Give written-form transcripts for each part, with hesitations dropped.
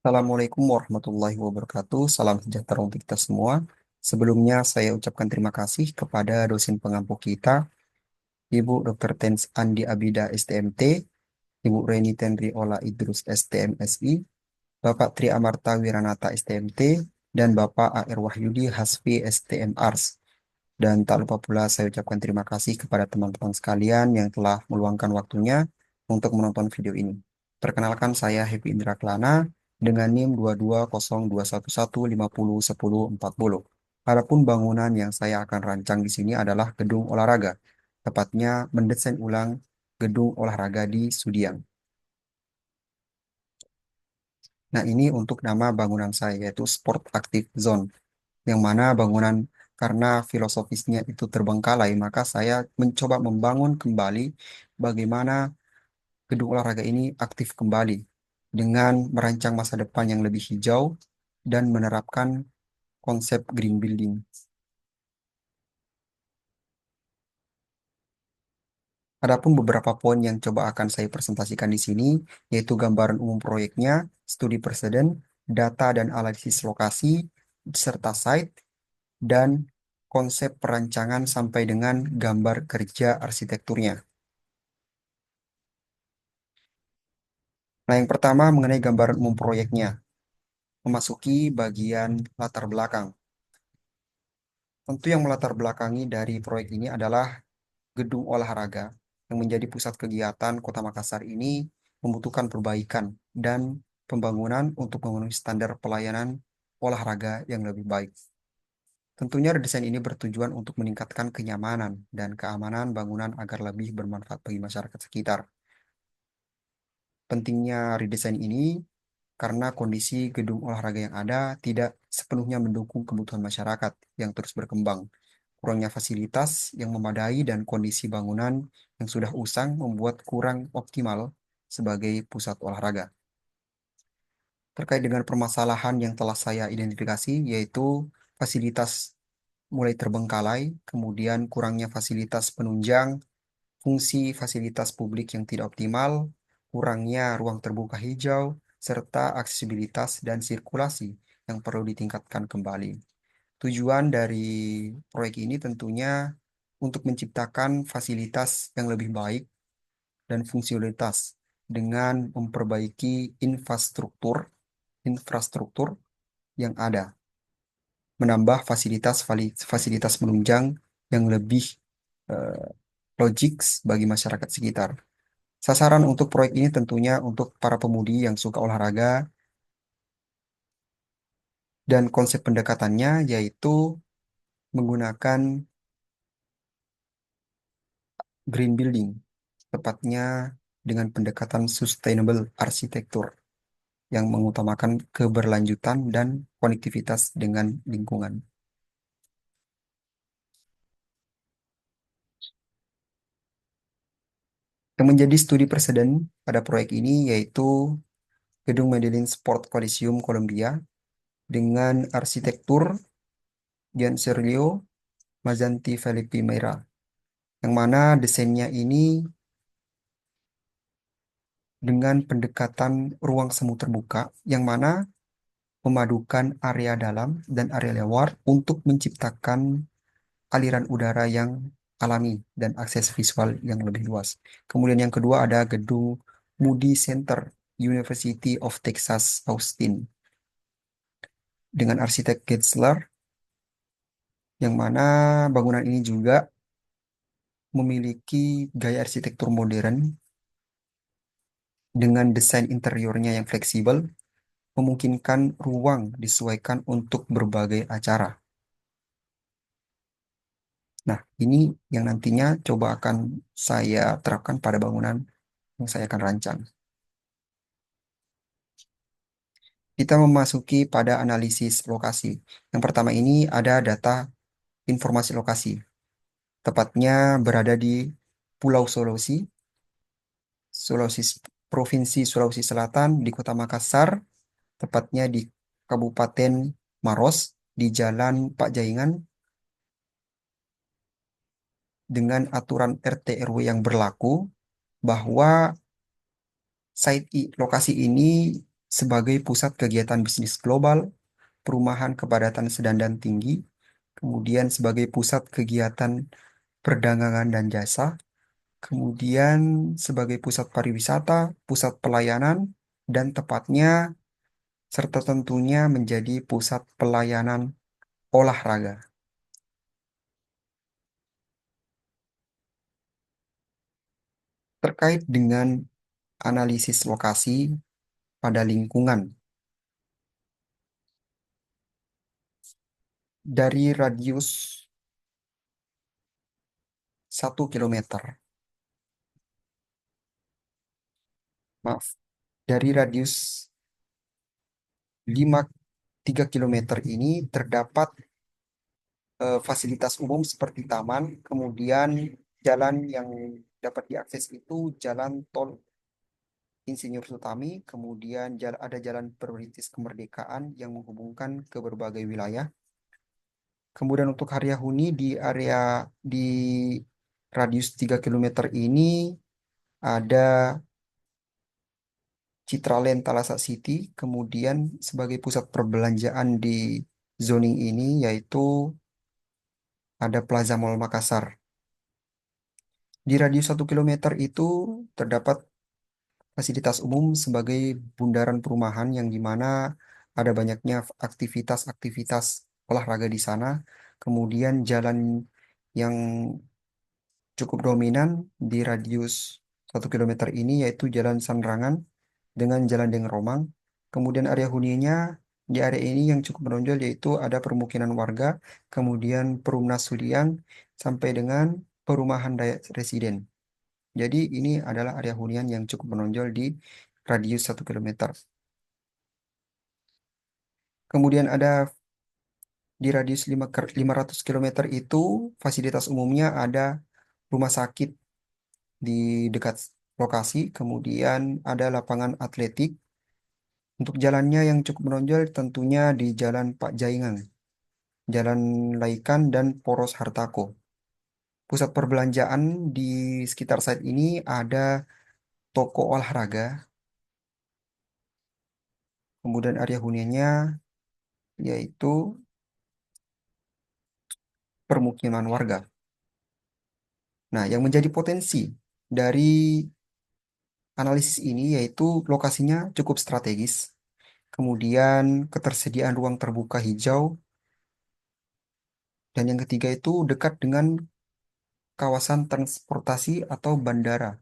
Assalamualaikum warahmatullahi wabarakatuh. Salam sejahtera untuk kita semua. Sebelumnya saya ucapkan terima kasih kepada dosen pengampu kita, Ibu Dr. Tens Andi Abida STMT, Ibu Reni Tenri Ola Idrus STMSI, Bapak Tri Amarta Wiranata STMT, dan Bapak AR Wahyudi Hasfi STM Ars. Dan tak lupa pula saya ucapkan terima kasih kepada teman-teman sekalian yang telah meluangkan waktunya untuk menonton video ini. Perkenalkan saya Happy Indra Kelana dengan NIM 22011501040. Adapun bangunan yang saya akan rancang di sini adalah gedung olahraga, tepatnya mendesain ulang gedung olahraga di Sudiang. Nah, ini untuk nama bangunan saya yaitu Sport Active Zone, yang mana bangunan karena filosofisnya itu terbengkalai, maka saya mencoba membangun kembali bagaimana gedung olahraga ini aktif kembali dengan merancang masa depan yang lebih hijau dan menerapkan konsep green building. Adapun beberapa poin yang coba akan saya presentasikan di sini, yaitu gambaran umum proyeknya, studi preseden, data dan analisis lokasi, serta site, dan konsep perancangan sampai dengan gambar kerja arsitekturnya. Nah, yang pertama mengenai gambaran umum proyeknya, memasuki bagian latar belakang. Tentu yang melatar belakangi dari proyek ini adalah gedung olahraga yang menjadi pusat kegiatan Kota Makassar ini membutuhkan perbaikan dan pembangunan untuk memenuhi standar pelayanan olahraga yang lebih baik. Tentunya desain ini bertujuan untuk meningkatkan kenyamanan dan keamanan bangunan agar lebih bermanfaat bagi masyarakat sekitar. Pentingnya redesign ini karena kondisi gedung olahraga yang ada tidak sepenuhnya mendukung kebutuhan masyarakat yang terus berkembang. Kurangnya fasilitas yang memadai dan kondisi bangunan yang sudah usang membuat kurang optimal sebagai pusat olahraga. Terkait dengan permasalahan yang telah saya identifikasi, yaitu fasilitas mulai terbengkalai, kemudian kurangnya fasilitas penunjang, fungsi fasilitas publik yang tidak optimal, kurangnya ruang terbuka hijau, serta aksesibilitas dan sirkulasi yang perlu ditingkatkan kembali. Tujuan dari proyek ini tentunya untuk menciptakan fasilitas yang lebih baik dan fungsionalitas dengan memperbaiki infrastruktur infrastruktur yang ada, menambah fasilitas menunjang yang lebih eh, logik bagi masyarakat sekitar. Sasaran untuk proyek ini tentunya untuk para pemudi yang suka olahraga dan konsep pendekatannya yaitu menggunakan green building, tepatnya dengan pendekatan sustainable arsitektur yang mengutamakan keberlanjutan dan konektivitas dengan lingkungan. Yang menjadi studi preseden pada proyek ini yaitu Gedung Medellin Sport Coliseum Colombia dengan arsitektur Giansergio Mazzanti Felipe Meira, yang mana desainnya ini dengan pendekatan ruang semu terbuka, yang mana memadukan area dalam dan area luar untuk menciptakan aliran udara yang alami dan akses visual yang lebih luas. Kemudian yang kedua ada gedung Moody Center University of Texas Austin dengan arsitek Getzler, yang mana bangunan ini juga memiliki gaya arsitektur modern dengan desain interiornya yang fleksibel, memungkinkan ruang disesuaikan untuk berbagai acara. Nah, ini yang nantinya coba akan saya terapkan pada bangunan yang saya akan rancang. Kita memasuki pada analisis lokasi. Yang pertama ini ada data informasi lokasi, tepatnya berada di Pulau Sulawesi, Sulawesi, Provinsi Sulawesi Selatan, di Kota Makassar, tepatnya di Kabupaten Maros, di Jalan Pak Jaingan, dengan aturan RT RW yang berlaku bahwa lokasi ini sebagai pusat kegiatan bisnis global, perumahan kepadatan sedang dan tinggi, kemudian sebagai pusat kegiatan perdagangan dan jasa, kemudian sebagai pusat pariwisata, pusat pelayanan, dan tepatnya serta tentunya menjadi pusat pelayanan olahraga. Terkait dengan analisis lokasi pada lingkungan dari radius 1 kilometer, maaf, dari radius 3 kilometer ini terdapat fasilitas umum seperti taman, kemudian jalan yang dapat diakses itu jalan tol Insinyur Sutami, kemudian ada jalan prioritas kemerdekaan yang menghubungkan ke berbagai wilayah. Kemudian untuk area huni di radius 3 kilometer ini ada Citraland Talasa City, kemudian sebagai pusat perbelanjaan di zoning ini yaitu ada Plaza Mall Makassar. Di radius 1 kilometer itu terdapat fasilitas umum sebagai bundaran perumahan yang dimana ada banyaknya aktivitas-aktivitas olahraga di sana. Kemudian jalan yang cukup dominan di radius 1 kilometer ini yaitu Jalan Sanrangan dengan Jalan Deng Romang. Kemudian area huninya di area ini yang cukup menonjol yaitu ada permukiman warga, kemudian Perumnas Sudiang sampai dengan perumahan Dayak Residen. Jadi ini adalah area hunian yang cukup menonjol di radius 1 kilometer. Kemudian ada di radius 500 kilometer itu fasilitas umumnya ada rumah sakit di dekat lokasi, kemudian ada lapangan atletik. Untuk jalannya yang cukup menonjol tentunya di Jalan Pak Jaingan, Jalan Laikan, dan Poros Hartako. Pusat perbelanjaan di sekitar site ini ada toko olahraga, kemudian area huniannya yaitu permukiman warga. Nah, yang menjadi potensi dari analisis ini yaitu lokasinya cukup strategis, kemudian ketersediaan ruang terbuka hijau, dan yang ketiga itu dekat dengan kawasan transportasi atau bandara.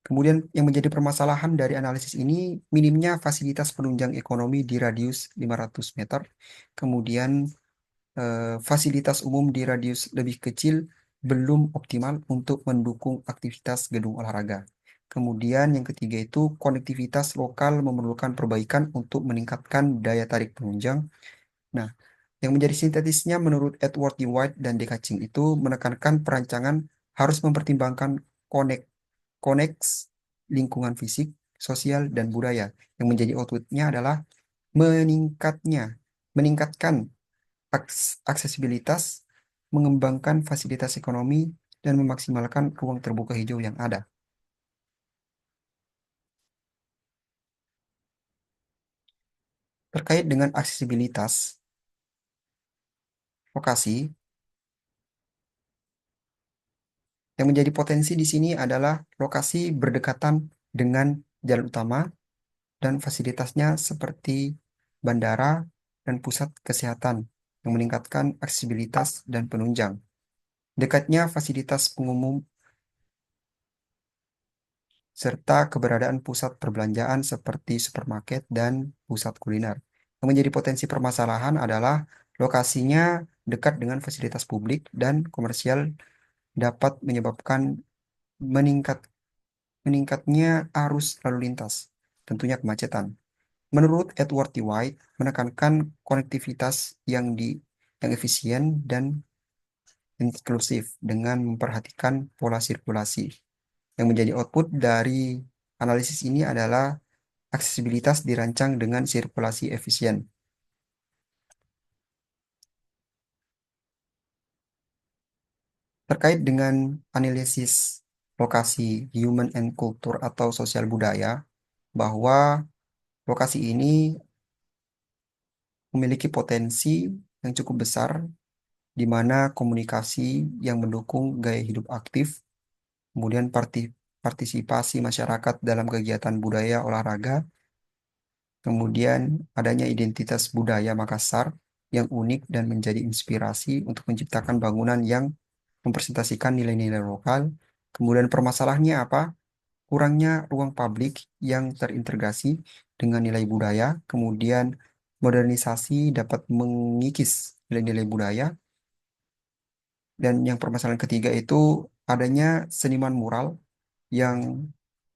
Kemudian yang menjadi permasalahan dari analisis ini minimnya fasilitas penunjang ekonomi di radius 500 meter, kemudian fasilitas umum di radius lebih kecil belum optimal untuk mendukung aktivitas gedung olahraga. Kemudian yang ketiga itu konektivitas lokal memerlukan perbaikan untuk meningkatkan daya tarik penunjang. Nah, yang menjadi sintetisnya menurut Edward D. White dan D. Kaching itu menekankan perancangan harus mempertimbangkan konek, koneks lingkungan fisik, sosial, dan budaya. Yang menjadi outputnya adalah meningkatnya, meningkatkan aksesibilitas, mengembangkan fasilitas ekonomi, dan memaksimalkan ruang terbuka hijau yang ada. Terkait dengan aksesibilitas lokasi, yang menjadi potensi di sini adalah lokasi berdekatan dengan jalan utama dan fasilitasnya seperti bandara dan pusat kesehatan yang meningkatkan aksesibilitas dan penunjang. Dekatnya fasilitas pengumum serta keberadaan pusat perbelanjaan seperti supermarket dan pusat kuliner. Yang menjadi potensi permasalahan adalah lokasinya dekat dengan fasilitas publik dan komersial dapat menyebabkan meningkat meningkatnya arus lalu lintas, tentunya kemacetan. Menurut Edward T. White, menekankan konektivitas yang efisien dan inklusif dengan memperhatikan pola sirkulasi. Yang menjadi output dari analisis ini adalah aksesibilitas dirancang dengan sirkulasi efisien. Terkait dengan analisis lokasi human and culture atau sosial budaya, bahwa Lokasi ini memiliki potensi yang cukup besar di mana komunikasi yang mendukung gaya hidup aktif, kemudian partisipasi masyarakat dalam kegiatan budaya olahraga, kemudian adanya identitas budaya Makassar yang unik dan menjadi inspirasi untuk menciptakan bangunan yang mempresentasikan nilai-nilai lokal. Kemudian permasalahannya apa? Kurangnya ruang publik yang terintegrasi dengan nilai budaya, kemudian modernisasi dapat mengikis nilai-nilai budaya, dan yang permasalahan ketiga itu adanya seniman mural yang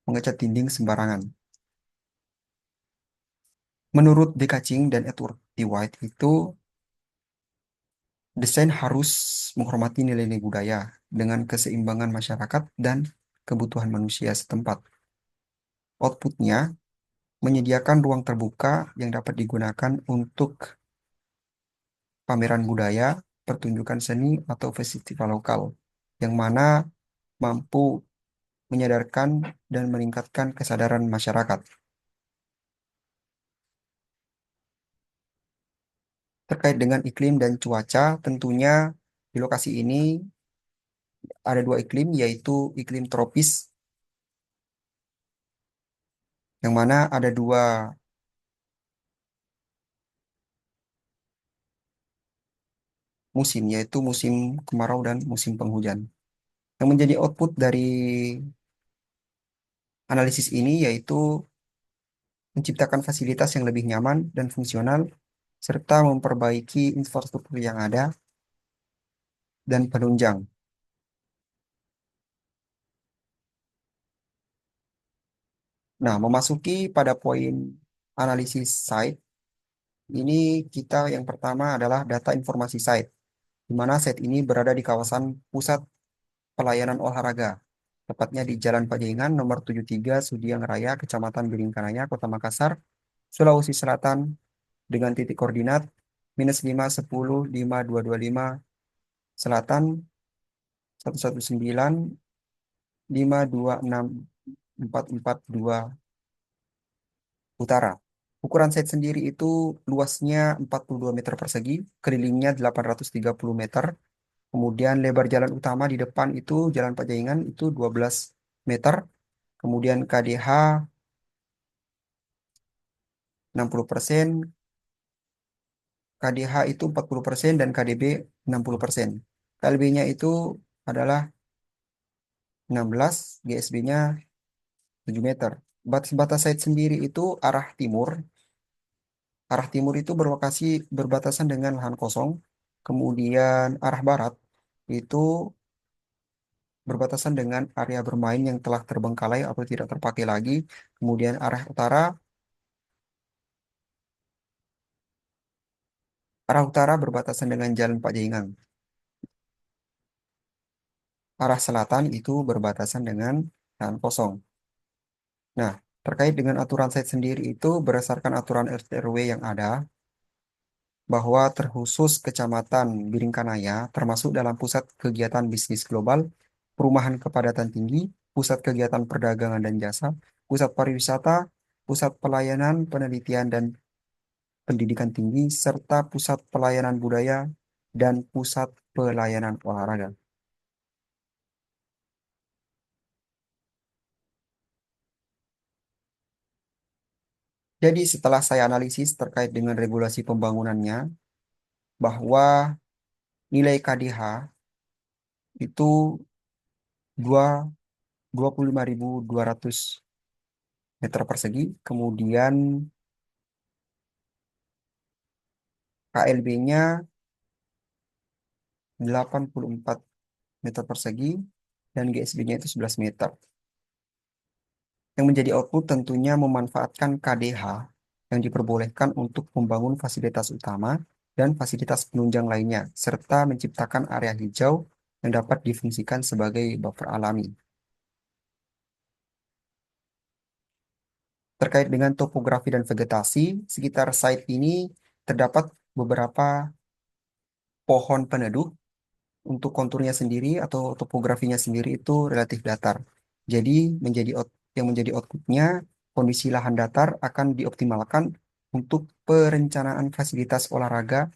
mengecat dinding sembarangan. Menurut D. Kaching dan Edward T. White itu, desain harus menghormati nilai-nilai budaya dengan keseimbangan masyarakat dan kebutuhan manusia setempat. Outputnya menyediakan ruang terbuka yang dapat digunakan untuk pameran budaya, pertunjukan seni, atau festival lokal, yang mana mampu menyadarkan dan meningkatkan kesadaran masyarakat. Terkait dengan iklim dan cuaca, tentunya di lokasi ini ada dua iklim, yaitu iklim tropis, yang mana ada dua musim, yaitu musim kemarau dan musim penghujan. Yang menjadi output dari analisis ini yaitu menciptakan fasilitas yang lebih nyaman dan fungsional, serta memperbaiki infrastruktur yang ada dan penunjang. Nah, memasuki pada poin analisis site, ini kita yang pertama adalah data informasi site, di mana site ini berada di kawasan pusat pelayanan olahraga, tepatnya di Jalan Pajaingan nomor 73 Sudiang Raya, Kecamatan Biringkanaya, Kota Makassar, Sulawesi Selatan, dengan titik koordinat -5, 10, 5, 2, 2, 5 Selatan, 119, 5, 2, 6, 4, 4, 2 Utara. Ukuran site sendiri itu luasnya 42 meter persegi, kelilingnya 830 meter. Kemudian lebar jalan utama di depan itu Jalan Pajaingan itu 12 meter. Kemudian KDH 60%, KDH itu 40% dan KDB 60%. KLB-nya itu adalah 16, GSB-nya 7 meter. Batas-batas site sendiri itu arah timur. Arah timur itu berbatasan dengan lahan kosong. Kemudian arah barat itu berbatasan dengan area bermain yang telah terbengkalai atau tidak terpakai lagi. Kemudian arah utara berbatasan dengan Jalan Pajaingan. Arah selatan itu berbatasan dengan lahan kosong. Nah, terkait dengan aturan site sendiri itu berdasarkan aturan RT RW yang ada, bahwa terkhusus Kecamatan Biringkanaya termasuk dalam pusat kegiatan bisnis global, perumahan kepadatan tinggi, pusat kegiatan perdagangan dan jasa, pusat pariwisata, pusat pelayanan penelitian dan pendidikan tinggi, serta pusat pelayanan budaya dan pusat pelayanan olahraga. Jadi setelah saya analisis terkait dengan regulasi pembangunannya, bahwa nilai KDH itu dua 25.200 meter persegi, kemudian KLB-nya 84 meter persegi, dan GSB-nya itu 11 meter. Yang menjadi output tentunya memanfaatkan KDH yang diperbolehkan untuk membangun fasilitas utama dan fasilitas penunjang lainnya, serta menciptakan area hijau yang dapat difungsikan sebagai buffer alami. Terkait dengan topografi dan vegetasi, sekitar site ini terdapat beberapa pohon peneduh. Untuk konturnya sendiri atau topografinya sendiri itu relatif datar. Jadi yang menjadi outputnya Kondisi lahan datar akan dioptimalkan untuk perencanaan fasilitas olahraga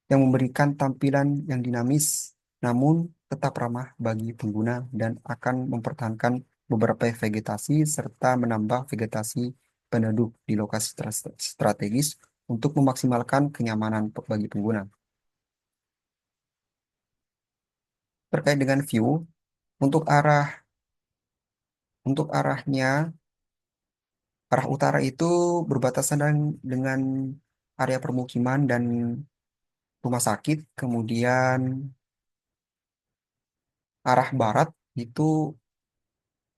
yang memberikan tampilan yang dinamis, namun tetap ramah bagi pengguna dan akan mempertahankan beberapa vegetasi serta menambah vegetasi penduduk di lokasi strategis untuk memaksimalkan kenyamanan bagi pengguna. Terkait dengan view, untuk arahnya, arah utara itu berbatasan dengan area permukiman dan rumah sakit, kemudian arah barat itu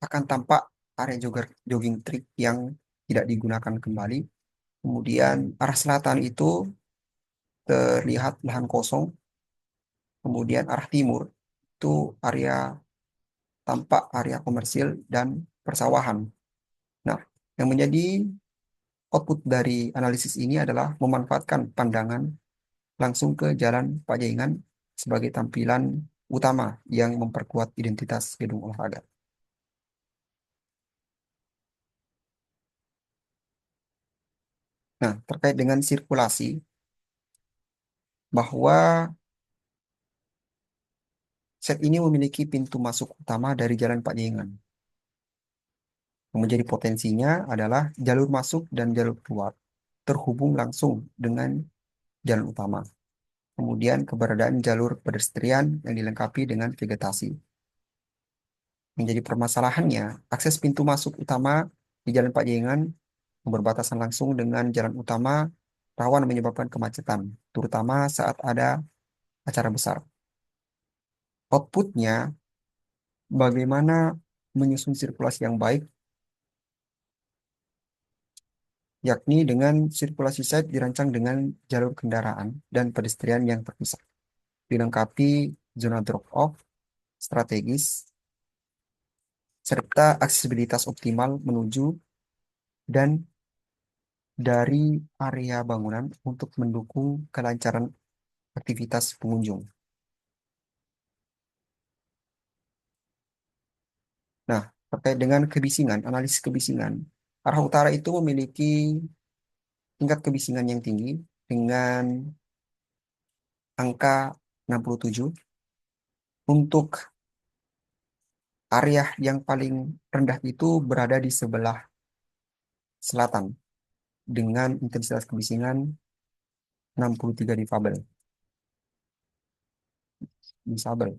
akan tampak area jogging track yang tidak digunakan kembali. Kemudian arah selatan itu terlihat lahan kosong. Kemudian arah timur itu area tampak area komersil dan persawahan. Nah, yang menjadi output dari analisis ini adalah memanfaatkan pandangan langsung ke Jalan Pajayengan sebagai tampilan utama yang memperkuat identitas gedung olahraga. Nah, terkait dengan sirkulasi, bahwa set ini memiliki pintu masuk utama dari Jalan Pajayengan. Yang menjadi potensinya adalah jalur masuk dan jalur keluar terhubung langsung dengan jalan utama. Kemudian keberadaan jalur pedestrian yang dilengkapi dengan vegetasi. Menjadi permasalahannya, akses pintu masuk utama di Jalan Pajayengan yang berbatasan langsung dengan jalan utama rawan menyebabkan kemacetan, terutama saat ada acara besar. Outputnya, bagaimana menyusun sirkulasi yang baik, yakni dengan sirkulasi site dirancang dengan jalur kendaraan dan pedestrian yang terpisah, dilengkapi zona drop-off strategis, serta aksesibilitas optimal menuju dan dari area bangunan untuk mendukung kelancaran aktivitas pengunjung. Nah, terkait dengan kebisingan, analisis kebisingan, arah utara itu memiliki tingkat kebisingan yang tinggi dengan angka 67. Untuk area yang paling rendah itu berada di sebelah selatan dengan intensitas kebisingan 63 disabel.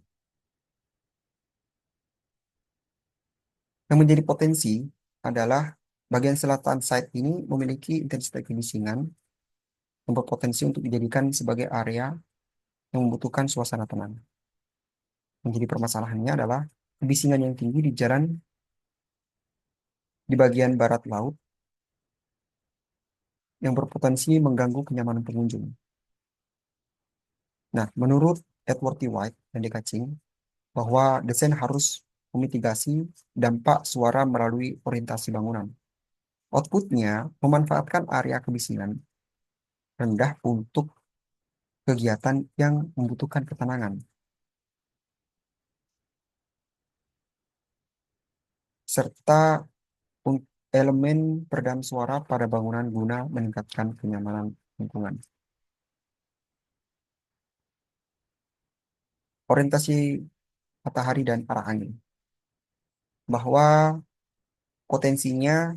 Yang menjadi potensi adalah bagian selatan site ini memiliki intensitas kebisingan yang berpotensi untuk dijadikan sebagai area yang membutuhkan suasana tenang. Menjadi permasalahannya adalah kebisingan yang tinggi di jalan di bagian barat laut yang berpotensi mengganggu kenyamanan pengunjung. Nah, menurut Edward T. White dan D. Kaching, bahwa desain harus memitigasi dampak suara melalui orientasi bangunan. Outputnya memanfaatkan area kebisingan rendah untuk kegiatan yang membutuhkan ketenangan, serta elemen peredam suara pada bangunan guna meningkatkan kenyamanan lingkungan. Orientasi matahari dan arah angin, bahwa potensinya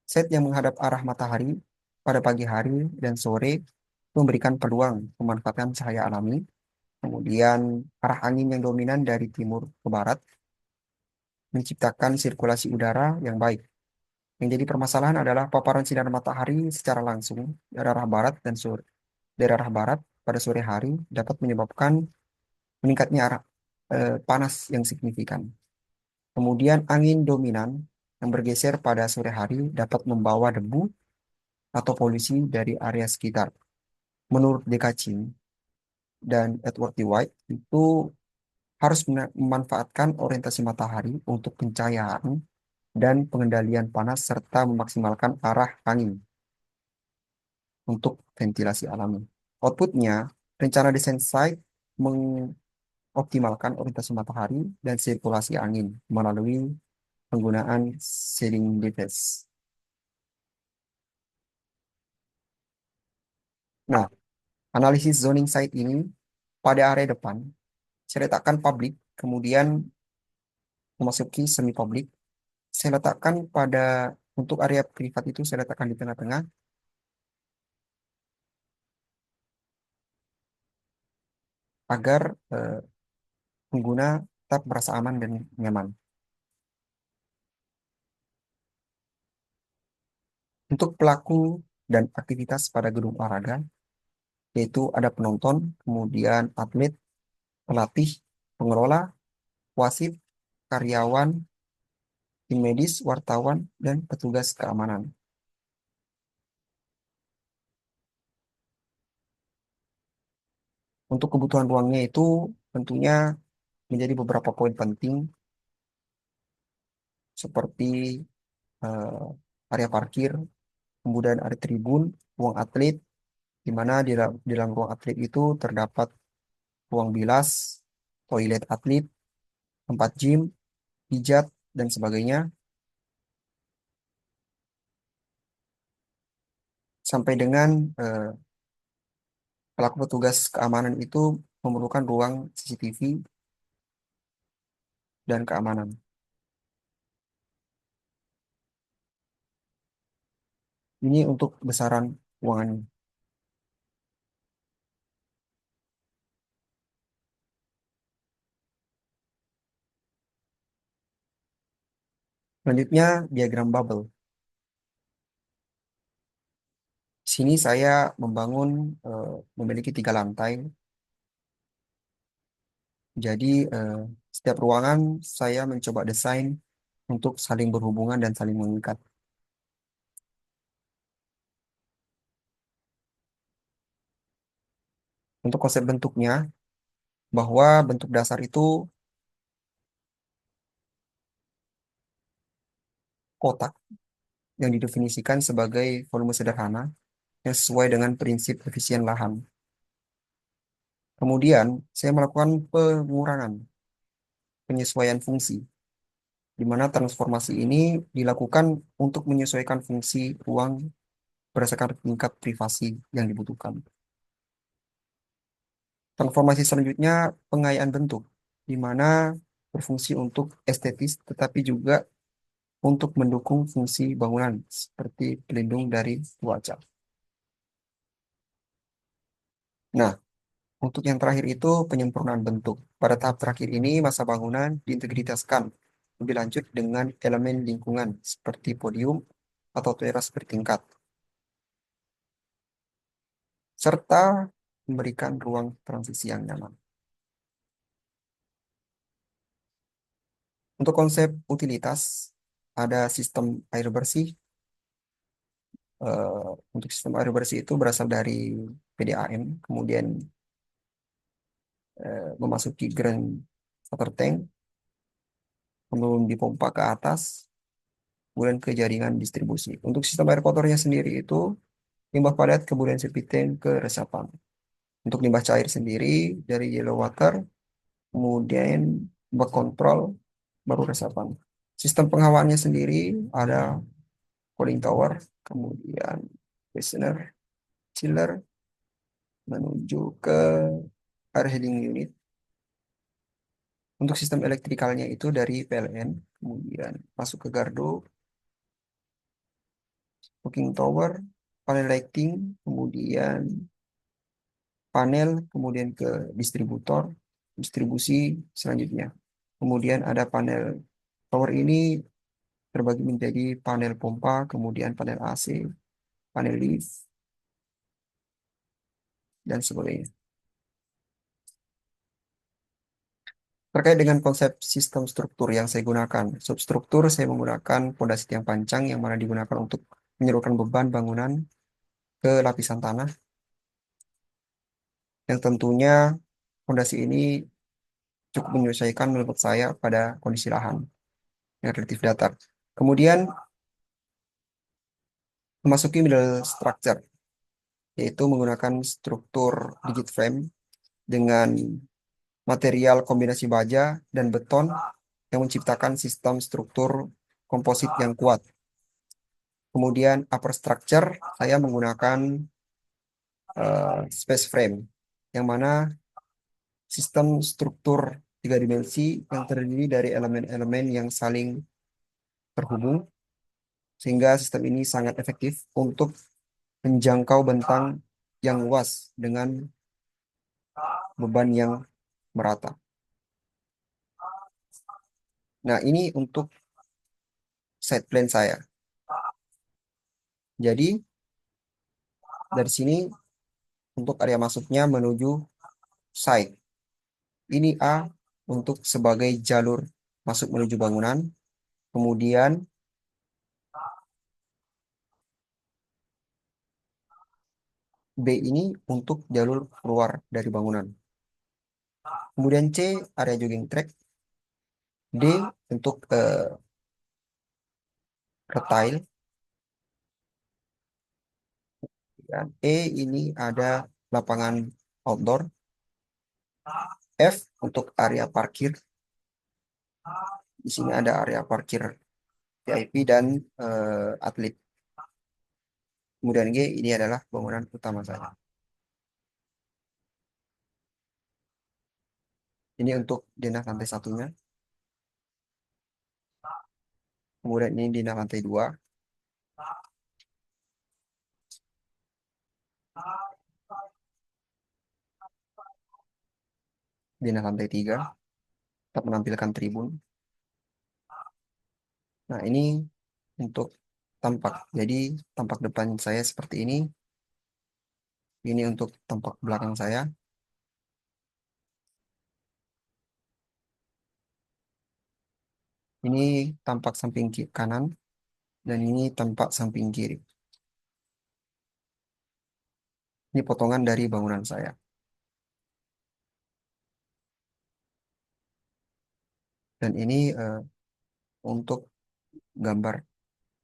set yang menghadap arah matahari pada pagi hari dan sore memberikan peluang memanfaatkan cahaya alami. Kemudian arah angin yang dominan dari timur ke barat menciptakan sirkulasi udara yang baik. Yang jadi permasalahan adalah paparan sinar matahari secara langsung dari arah barat dan sore. Dari arah barat pada sore hari dapat menyebabkan meningkatnya panas yang signifikan. Kemudian angin dominan yang bergeser pada sore hari dapat membawa debu atau polusi dari area sekitar. Menurut Dekacin dan Edward T. White, itu harus memanfaatkan orientasi matahari untuk pencahayaan dan pengendalian panas serta memaksimalkan arah angin untuk ventilasi alami. Outputnya, rencana desain site Optimalkan orientasi matahari dan sirkulasi angin melalui penggunaan shading device. Nah, analisis zoning site ini pada area depan, saya letakkan public, kemudian memasuki semi public. Saya letakkan untuk area privat itu saya letakkan di tengah-tengah agar pengguna tetap merasa aman dan nyaman. Untuk pelaku dan aktivitas pada gedung olahraga, yaitu ada penonton, kemudian atlet, pelatih, pengelola, wasit, karyawan, tim medis, wartawan, dan petugas keamanan. Untuk kebutuhan ruangnya itu tentunya menjadi beberapa poin penting seperti area parkir, kemudian area tribun, ruang atlet, di mana di dalam ruang atlet itu terdapat ruang bilas, toilet atlet, tempat gym, pijat, dan sebagainya, sampai dengan eh, pelaku petugas keamanan itu memerlukan ruang CCTV dan keamanan. Ini untuk besaran ruangannya. Selanjutnya, diagram bubble. Di sini saya membangun, memiliki 3 lantai. Jadi, setiap ruangan saya mencoba desain untuk saling berhubungan dan saling mengikat. Untuk konsep bentuknya, bahwa bentuk dasar itu kotak yang didefinisikan sebagai volume sederhana yang sesuai dengan prinsip efisien lahan. Kemudian, saya melakukan pengurangan, penyesuaian fungsi, di mana transformasi ini dilakukan untuk menyesuaikan fungsi ruang berdasarkan tingkat privasi yang dibutuhkan. Transformasi selanjutnya, pengayaan bentuk, di mana berfungsi untuk estetis, tetapi juga untuk mendukung fungsi bangunan, seperti pelindung dari cuaca. Nah, untuk yang terakhir itu penyempurnaan bentuk. Pada tahap terakhir ini, masa bangunan diintegritaskan lebih lanjut dengan elemen lingkungan, seperti podium atau teras bertingkat, serta memberikan ruang transisi yang nyaman. Untuk konsep utilitas, ada sistem air bersih. Untuk sistem air bersih itu berasal dari PDAM, kemudian memasuki grand water tank, kemudian dipompa ke atas, kemudian ke jaringan distribusi. Untuk sistem air kotornya sendiri itu limbah padat, kemudian septic tank ke resapan. Untuk limbah cair sendiri dari yellow water, kemudian bak kontrol, baru resapan. Sistem penghawaannya sendiri ada cooling tower, kemudian listener, chiller, menuju ke air handling unit. Untuk sistem elektrikalnya itu dari PLN, kemudian masuk ke gardu, cooking tower, panel lighting, kemudian panel, kemudian ke distributor, distribusi selanjutnya. Kemudian ada panel tower ini terbagi menjadi panel pompa, kemudian panel AC, panel lift, dan sebagainya. Terkait dengan konsep sistem struktur yang saya gunakan, substruktur saya menggunakan pondasi tiang pancang yang mana digunakan untuk menyalurkan beban bangunan ke lapisan tanah, yang tentunya pondasi ini cukup menyesuaikan menurut saya pada kondisi lahan yang relatif datar. Kemudian memasuki middle structure, yaitu menggunakan struktur rigid frame dengan material kombinasi baja dan beton yang menciptakan sistem struktur komposit yang kuat. Kemudian upper structure, saya menggunakan space frame, yang mana sistem struktur tiga dimensi yang terdiri dari elemen-elemen yang saling terhubung, sehingga sistem ini sangat efektif untuk menjangkau bentang yang luas dengan beban yang merata. Nah, ini untuk side plan saya. Jadi, dari sini untuk area masuknya menuju side. Ini A untuk sebagai jalur masuk menuju bangunan. Kemudian B ini untuk jalur keluar dari bangunan. Kemudian C area jogging track. D untuk retail. Dan E ini ada lapangan outdoor. F untuk area parkir. Di sini ada area parkir VIP dan atlet. Kemudian G ini adalah bangunan utama saya. Ini untuk denah lantai satunya. Kemudian ini denah lantai dua. Denah lantai tiga. Kita menampilkan tribun. Nah, ini untuk tampak. Jadi, tampak depan saya seperti ini. Ini untuk tampak belakang saya. Ini tampak samping kanan. Dan ini tampak samping kiri. Ini potongan dari bangunan saya. Dan ini untuk gambar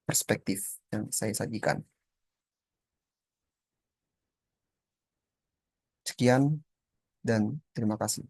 perspektif yang saya sajikan. Sekian dan terima kasih.